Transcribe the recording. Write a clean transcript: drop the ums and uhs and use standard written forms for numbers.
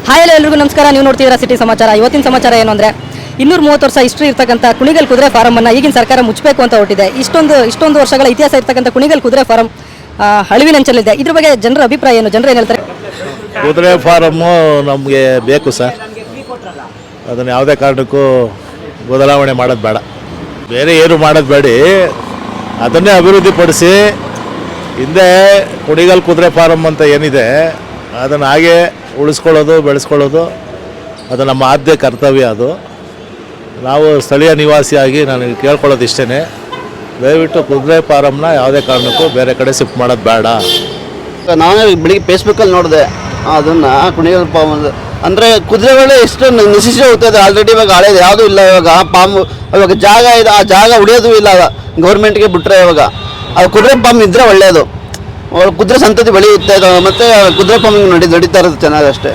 Hi ಎಲ್ರಿಗೂ ನಮಸ್ಕಾರ. ನೀವು ನೋಡ್ತಿದ್ದೀರಾ ಸಿಟಿ ಸಮಾಚಾರ. ಇವತ್ತಿನ ಸಮಾಚಾರ ಏನು ಅಂದರೆ 230 ವರ್ಷ ಹಿಸ್ಟ್ರಿ ಇರ್ತಕ್ಕಂಥ ಕುಣಿಗಲ್ ಕುದುರೆ ಫಾರಮನ್ನು ಈಗಿನ ಸರ್ಕಾರ ಮುಚ್ಚಬೇಕು ಅಂತ ಹೊರಟಿದೆ. ಇಷ್ಟೊಂದು ವರ್ಷಗಳ ಇತಿಹಾಸ ಇರ್ತಕ್ಕಂಥ ಕುಣಿಗಲ್ ಕುದುರೆ ಫಾರಂ ಅಳಿವಿನಂಚಲಿದೆ. ಇದ್ರ ಬಗ್ಗೆ ಜನರ ಅಭಿಪ್ರಾಯ ಏನು? ಜನರು ಏನು ಹೇಳ್ತಾರೆ? ಕುದುರೆ ಫಾರಮ್ಮು ನಮಗೆ ಬೇಕು ಸರ್. ಅದನ್ನು ಯಾವುದೇ ಕಾರಣಕ್ಕೂ ಬದಲಾವಣೆ ಮಾಡೋದು ಬೇಡ, ಬೇರೆ ಏನು ಮಾಡೋದು ಬೇಡಿ, ಅದನ್ನೇ ಅಭಿವೃದ್ಧಿಪಡಿಸಿ ಹಿಂದೆ ಕುಣಿಗಲ್ ಕುದುರೆ ಫಾರಮ್ ಅಂತ ಏನಿದೆ ಅದನ್ನು ಹಾಗೆ ಉಳಿಸ್ಕೊಳ್ಳೋದು ಬೆಳೆಸ್ಕೊಳ್ಳೋದು ಅದು ನಮ್ಮ ಆದ್ಯ ಕರ್ತವ್ಯ. ಅದು ನಾವು ಸ್ಥಳೀಯ ನಿವಾಸಿಯಾಗಿ ನನಗೆ ಕೇಳ್ಕೊಳ್ಳೋದು ಇಷ್ಟೇ, ದಯವಿಟ್ಟು ಕುದುರೆ ಫಾರಮ್ನ ಯಾವುದೇ ಕಾರಣಕ್ಕೂ ಬೇರೆ ಕಡೆ ಶಿಫ್ಟ್ ಮಾಡೋದು ಬೇಡ. ನಾನೇ ಬೆಳಿಗ್ಗೆ ಫೇಸ್ಬುಕ್ಕಲ್ಲಿ ನೋಡಿದೆ ಅದನ್ನು ಕುಣಿಗಲ್ ಫಾರ್ಮ್ ಅಂದರೆ ಕುದುರೆಗಳು ಎಷ್ಟು ನಶಿಸಿ ಹೋಗ್ತದೆ. ಆಲ್ರೆಡಿ ಇವಾಗ ಹಳೇದು ಯಾವುದೂ ಇಲ್ಲ. ಇವಾಗ ಪಾಮ್ ಇವಾಗ ಜಾಗ ಇದೆ, ಆ ಜಾಗ ಉಳಿಯೋದು ಇಲ್ಲ. ಗೌರ್ಮೆಂಟ್ಗೆ ಬಿಟ್ಟರೆ ಇವಾಗ ಅದು ಕುದುರೆ ಪಾಮ್ ಇದ್ದರೆ ಒಳ್ಳೆಯದು. ಕುದುರೆ ಸಂತತಿ ಬೆಳೆಯುತ್ತೆ ಮತ್ತು ಕುದುರೆ ಪಾಮ್ ನಡೀತಾ ಇರೋದು ಚೆನ್ನಾಗಿ ಅಷ್ಟೇ.